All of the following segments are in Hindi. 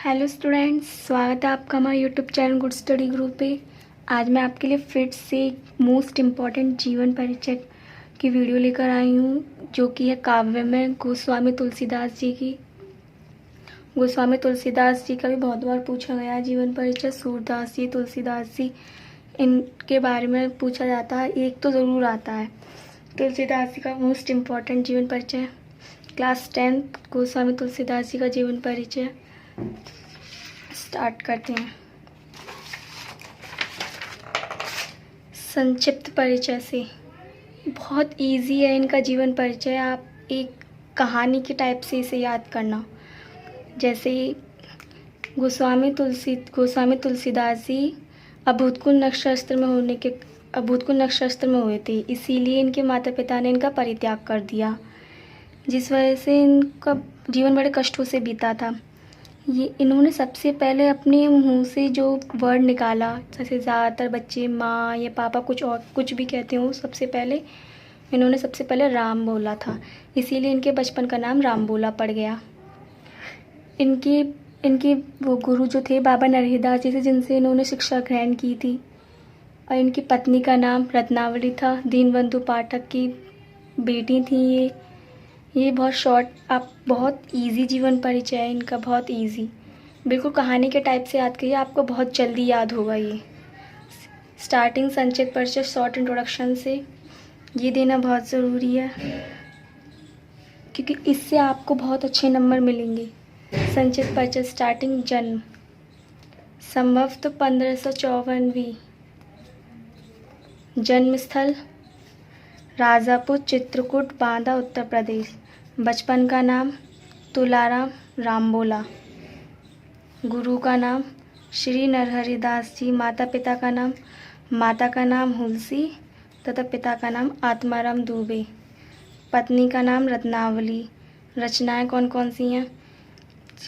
हेलो स्टूडेंट्स, स्वागत है आपका हमारे YouTube channel good study group पे। आज मैं आपके लिए फिर से मोस्ट इम्पॉर्टेंट जीवन परिचय की वीडियो लेकर आई हूँ, जो कि है काव्य में गोस्वामी तुलसीदास जी की। गोस्वामी तुलसीदास जी का भी बहुत बार पूछा गया है जीवन परिचय। सूरदास जी, तुलसीदास जी, इनके बारे में पूछा जाता है, एक तो ज़रूर आता है। तुलसीदास जी का मोस्ट इम्पॉर्टेंट जीवन परिचय, क्लास 10 गोस्वामी तुलसीदास जी का जीवन परिचय स्टार्ट करते हैं। संक्षिप्त परिचय से बहुत इजी है इनका जीवन परिचय। आप एक कहानी के टाइप से इसे याद करना। जैसे गोस्वामी तुलसीदास जी अभूतपूर्व नक्षत्र में हुए थे, इसीलिए इनके माता पिता ने इनका परित्याग कर दिया, जिस वजह से इनका जीवन बड़े कष्टों से बीता था। ये इन्होंने सबसे पहले अपने मुंह से जो वर्ड निकाला, जैसे ज़्यादातर बच्चे माँ या पापा कुछ भी कहते हो, सबसे पहले राम बोला था, इसीलिए इनके बचपन का नाम राम बोला पड़ गया। इनके वो गुरु जो थे बाबा नरहरिदास जी से, जिनसे इन्होंने शिक्षा ग्रहण की थी, और इनकी पत्नी का नाम रत्नावली था। दीनबंधु पाठक की बेटी थी ये बहुत शॉर्ट, आप बहुत इजी जीवन परिचय है इनका, बहुत इजी, बिल्कुल कहानी के टाइप से याद करिए, आपको बहुत जल्दी याद होगा ये। स्टार्टिंग संक्षिप्त परिचय शॉर्ट इंट्रोडक्शन से ये देना बहुत ज़रूरी है, क्योंकि इससे आपको बहुत अच्छे नंबर मिलेंगे। संक्षिप्त परिचय स्टार्टिंग जन्म संवत 1554, जन्म स्थल राजापुर, चित्रकूट, बांदा, उत्तर प्रदेश। बचपन का नाम तुलाराम रामबोला। गुरु का नाम श्री नरहरिदास जी। माता का नाम हुलसी तथा पिता का नाम आत्माराम दुबे। पत्नी का नाम रत्नावली। रचनाएं कौन कौन सी हैं?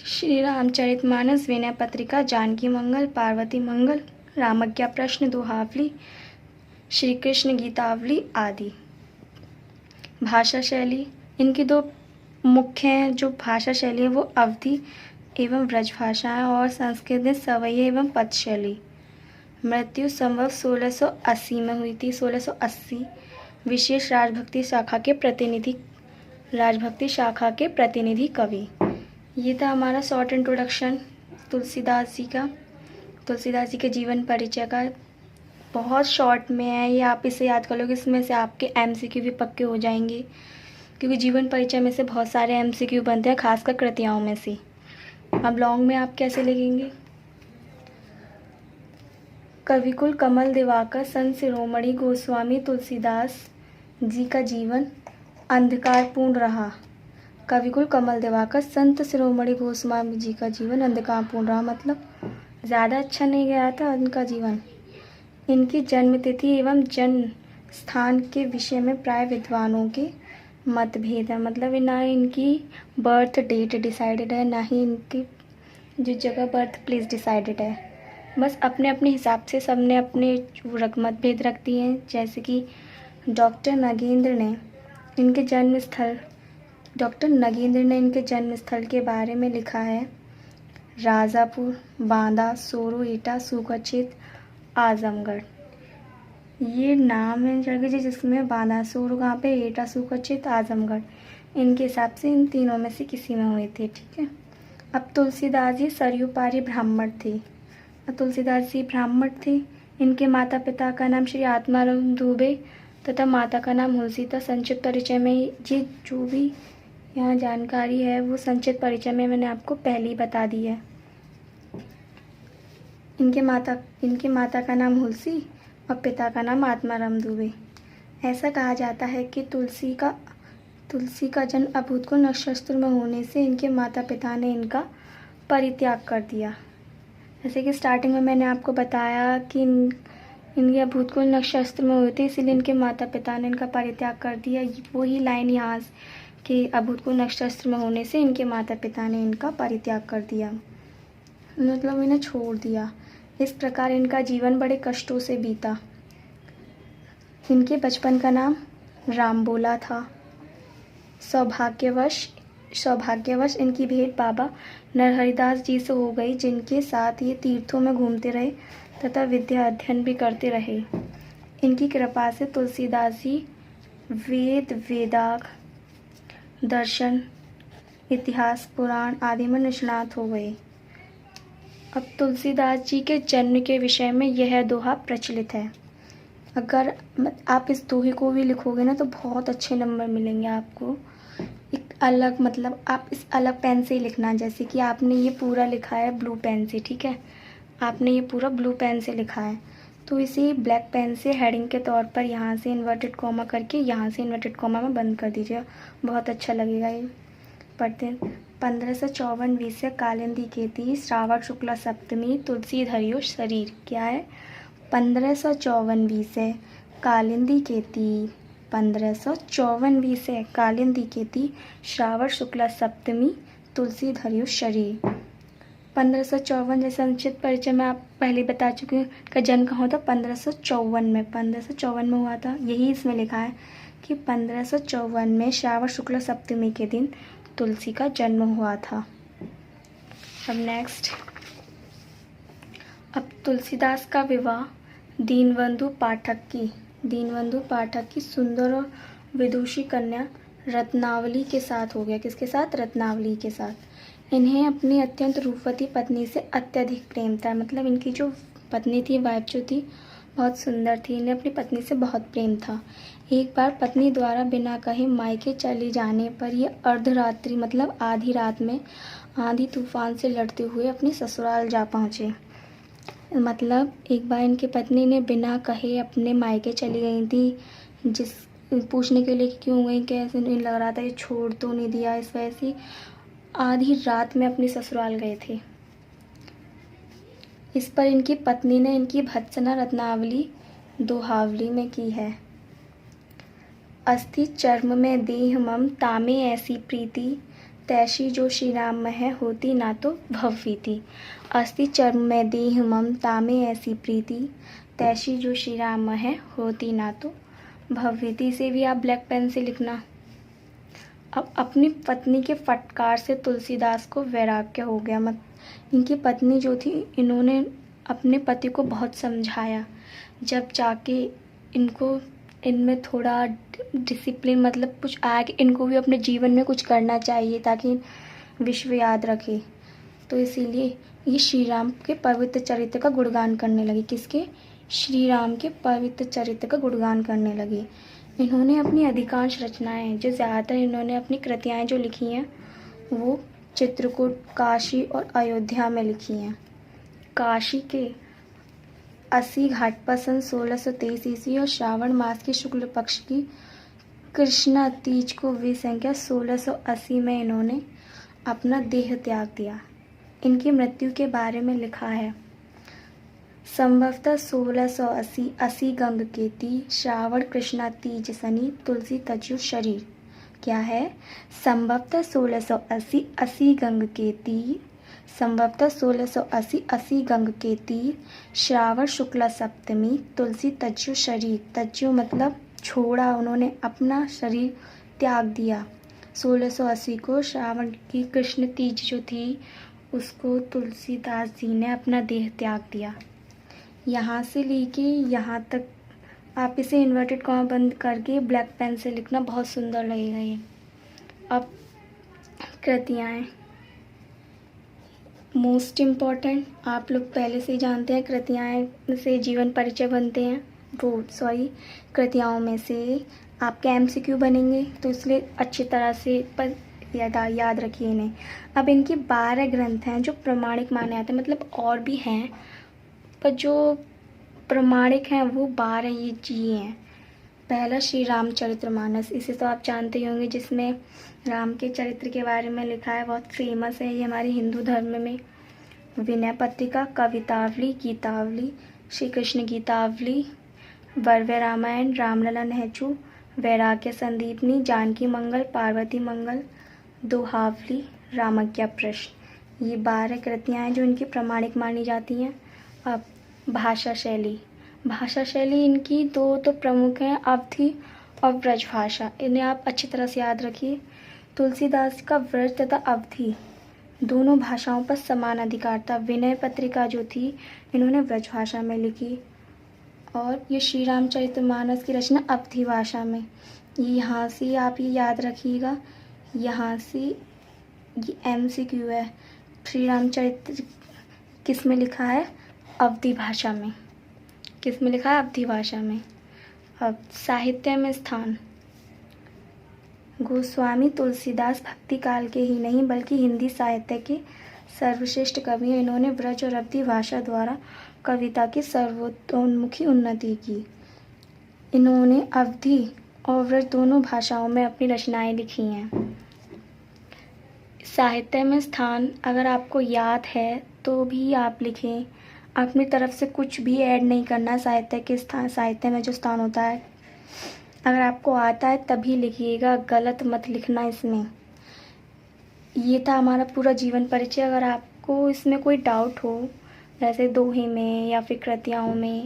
श्री रामचरितमानस, विनय पत्रिका, जानकी मंगल, पार्वती मंगल, रामज्ञा प्रश्न, दोहावली, श्री कृष्ण गीतावली आदि। भाषा शैली इनकी दो मुख्य हैं। जो भाषा शैली है वो अवधी एवं ब्रज भाषा है, और संस्कृत में सवैया एवं पद शैली। मृत्यु संवत 1680 में हुई थी, 1680। विशेष राजभक्ति शाखा के प्रतिनिधि कवि। ये था हमारा शॉर्ट इंट्रोडक्शन तुलसीदास जी के जीवन परिचय का। बहुत शॉर्ट में है ये, आप इसे याद कर लोगे, इसमें से आपके MCQ भी पक्के हो जाएंगे, क्योंकि जीवन परिचय में से बहुत सारे MCQ बनते हैं, खासकर कृतियाओं में से। अब लॉन्ग में आप कैसे लिखेंगे? कविकुल कमल दिवाकर संत शिरोमणि गोस्वामी तुलसीदास जी का जीवन अंधकारपूर्ण रहा। कविकुल कमल दिवाकर संत शिरोमणि गोस्वामी जी का जीवन अंधकारपूर्ण रहा, मतलब ज़्यादा अच्छा नहीं गया था उनका जीवन। इनकी जन्म तिथि एवं जन्म स्थान के विषय में प्राय विद्वानों के मतभेद है, मतलब ना इनकी बर्थ डेट डिसाइडेड है, ना ही इनकी जो जगह बर्थ प्लेस डिसाइडेड है। बस अपने अपने हिसाब से सबने अपने मतभेद रख दिए हैं। जैसे कि डॉक्टर नगेंद्र ने इनके जन्म स्थल के बारे में लिखा है, राजापुर, बांदा, सोरो, एटा, सूखाछेद, आजमगढ़। ये नाम है जगह जी, जिसमें बांदा, सोरो कहाँ पे, एटा, सूखाछेद, आजमगढ़। इनके हिसाब से इन तीनों में से किसी में हुए थे, ठीक है। अब तुलसीदास जी सरयू पारी ब्राह्मण थे। इनके माता पिता का नाम श्री आत्माराम दुबे तथा माता का नाम हुलसी था। संक्षिप्त परिचय में ये जो भी यहाँ जानकारी है वो संक्षिप्त परिचय में मैंने आपको पहले ही बता दी है। इनके माता का नाम हुलसी और पिता का नाम आत्माराम दुबे। ऐसा कहा जाता है कि तुलसी का जन्म अभूतपूर्व नक्षत्र में होने से इनके माता पिता ने इनका परित्याग कर दिया। जैसे कि स्टार्टिंग में मैंने आपको बताया कि इनके अभूतपूर्व नक्षत्र में हुए थे, इसीलिए इनके माता पिता ने इनका परित्याग कर दिया। वही लाइन यहाँ कि अभूतपूर्व नक्षत्र में होने से इनके माता पिता ने इनका परित्याग कर दिया, मतलब इन्हें छोड़ दिया। इस प्रकार इनका जीवन बड़े कष्टों से बीता। इनके बचपन का नाम रामबोला था। सौभाग्यवश सौभाग्यवश इनकी भेंट बाबा नरहरिदास जी से हो गई, जिनके साथ ये तीर्थों में घूमते रहे तथा विद्या अध्ययन भी करते रहे। इनकी कृपा से तुलसीदास जी वेद, वेदांग, दर्शन, इतिहास, पुराण आदि में निष्णात हो गए। अब तुलसीदास जी के जन्म के विषय में यह दोहा प्रचलित है। अगर आप इस दोहे को भी लिखोगे ना तो बहुत अच्छे नंबर मिलेंगे आपको। एक अलग मतलब आप इस अलग पेन से ही लिखना, जैसे कि आपने ये पूरा लिखा है ब्लू पेन से, ठीक है, आपने ये पूरा ब्लू पेन से लिखा है, तो इसे ब्लैक पेन से हेडिंग के तौर पर यहाँ से इन्वर्टेड कॉमा करके यहाँ से इन्वर्टेड कॉमा में बंद कर दीजिए, बहुत अच्छा लगेगा ये। पढ़ते हैं। 1554 बीसे कालिंदी केती, श्रावण शुक्ला सप्तमी, तुलसी धरियो शरीर। क्या है? 1554 बीसे कालिंदी केती, 1554 बीसे कालिंदी केती, श्रावण शुक्ला सप्तमी, तुलसी धरियो शरीर। 1554 जैसे संक्षिप्त परिचय में आप पहले बता चुके हैं का जन्म कहाँ होता? 1554 में, 1554 में हुआ था। यही इसमें लिखा है कि 1554 में श्रावण शुक्ल सप्तमी के दिन तुलसी का जन्म हुआ था। अब नेक्स्ट, अब तुलसीदास का विवाह दीनबंधु पाठक की सुंदर और विदुषी कन्या रत्नावली के साथ हो गया। किसके साथ? रत्नावली के साथ। इन्हें अपनी अत्यंत रूपवती पत्नी से अत्यधिक प्रेम था, मतलब इनकी जो पत्नी थी, वाइफ जो थी, बहुत सुंदर थी, इन्हें अपनी पत्नी से बहुत प्रेम था। एक बार पत्नी द्वारा बिना कहे मायके चले जाने पर ये अर्धरात्रि मतलब आधी रात में आंधी तूफान से लड़ते हुए अपने ससुराल जा पहुँचे। मतलब एक बार इनकी पत्नी ने बिना कहे अपने मायके चली गई थी, जिस पूछने के लिए कि क्यों गई, कैसे, नहीं लग रहा था ये छोड़ तो नहीं दिया, इस वजह से आधी रात में अपनी ससुराल गए थे। इस पर इनकी पत्नी ने इनकी भर्त्सना रत्नावली दोहावली में की है। अस्थि चर्म में देह मम, तामे ऐसी प्रीति, तैसी जो श्री राम में है होती ना तो भववीति। अस्थि चर्म में देह मम, तामे ऐसी प्रीति, तैसी जो श्री राम में है होती ना तो भववीति। से भी आप ब्लैक पेन से लिखना। अब अपनी पत्नी के फटकार से तुलसीदास को वैराग्य हो गया। मत इनकी पत्नी जो थी, इन्होंने अपने पति को बहुत समझाया, जब जाके इनमें थोड़ा डिसिप्लिन मतलब कुछ आया कि इनको भी अपने जीवन में कुछ करना चाहिए ताकि विश्व याद रखे, तो इसीलिए ये श्री राम के पवित्र चरित्र का गुणगान करने लगी। किसके? श्री राम के पवित्र चरित्र का गुणगान करने लगी। इन्होंने अपनी अधिकांश रचनाएं, जो ज़्यादातर इन्होंने अपनी कृतियाँ जो लिखी हैं वो चित्रकूट, काशी और अयोध्या में लिखी हैं। काशी के 80 घाट पर सन 1623 ईस्वी और श्रावण मास के शुक्ल पक्ष की कृष्णा तीज को वी संख्या 1680 में इन्होंने अपना देह त्याग दिया। इनकी मृत्यु के बारे में लिखा है, संभवतः 1680 80 गंग केती, श्रावण कृष्णा तीज सनी, तुलसी तज्जु शरीर। क्या है? संभवतः 1680 80 गंग केती, संभवतः 1680 80 गंग केती, श्रावण शुक्ला सप्तमी, तुलसी तज्जु शरीर। तज्जु मतलब छोड़ा, उन्होंने अपना शरीर त्याग दिया। 1680 को श्रावण की कृष्ण तीज जो थी उसको तुलसीदास जी ने अपना देह त्याग दिया। यहाँ से लेके यहाँ तक आप इसे इन्वर्टेड कॉमा बंद करके ब्लैक पेन से लिखना, बहुत सुंदर लगेगा ये। अब कृतियाँ मोस्ट इम्पॉर्टेंट, आप लोग पहले से ही जानते हैं, कृतियाँ से जीवन परिचय बनते हैं। कृतियाओं में से आपके MCQ बनेंगे, तो इसलिए अच्छी तरह से याद रखिए इन्हें। अब इनके 12 ग्रंथ हैं जो प्रमाणिक माने जाते हैं, मतलब और भी हैं पर जो प्रमाणिक हैं वो 12 ये जी हैं। पहला श्री रामचरितमानस, इसे तो आप जानते ही होंगे, जिसमें राम के चरित्र के बारे में लिखा है, बहुत फेमस है ये हमारे हिंदू धर्म में। विनय पत्रिका, कवितावली, गीतावली, श्री कृष्ण गीतावली, वर्व्य रामायण, रामलला नेचू, वैराग्य संदीपनी, जानकी मंगल, पार्वती मंगल, दोहावली, रामज्ञा प्रश्न। ये 12 कृतियाँ हैं जो इनकी प्रमाणिक मानी जाती हैं। अब भाषा शैली इनकी दो तो प्रमुख हैं, अवधी और ब्रजभाषा। इन्हें आप अच्छी तरह से याद रखिए। तुलसीदास का व्रज तथा अवधि दोनों भाषाओं पर समान अधिकार था। विनय पत्रिका जो थी इन्होंने ब्रज भाषा में लिखी और ये श्री रामचरितमानस की रचना अवधी भाषा में। यहाँ से आप ये याद रखिएगा, यहाँ से ये MCQ है। श्री रामचरित किस में लिखा है? अवधी भाषा में। किस में लिखा है? अवधी भाषा में। अब साहित्य में स्थान, गोस्वामी तुलसीदास भक्ति काल के ही नहीं बल्कि हिंदी साहित्य के सर्वश्रेष्ठ कवि हैं। इन्होंने ब्रज और अवधी भाषा द्वारा कविता की सर्वतोन्मुखी उन्नति की। इन्होंने अवधी और ब्रज दोनों भाषाओं में अपनी रचनाएं लिखी हैं। साहित्य में स्थान अगर आपको याद है तो भी आप लिखें, अपनी तरफ से कुछ भी ऐड नहीं करना। साहित्य के स्थान, साहित्य में जो स्थान होता है अगर आपको आता है तभी लिखिएगा, गलत मत लिखना इसमें। ये था हमारा पूरा जीवन परिचय। अगर आपको इसमें कोई डाउट हो, जैसे दोहे में या फिर कृतियाओं में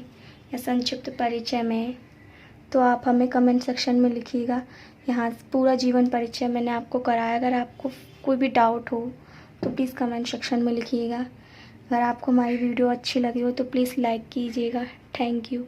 या संक्षिप्त परिचय में, तो आप हमें कमेंट सेक्शन में लिखिएगा। यहाँ पूरा जीवन परिचय मैंने आपको कराया। अगर आपको कोई भी डाउट हो तो प्लीज़ कमेंट सेक्शन में लिखिएगा। अगर आपको हमारी वीडियो अच्छी लगी हो तो प्लीज़ लाइक कीजिएगा। Thank you.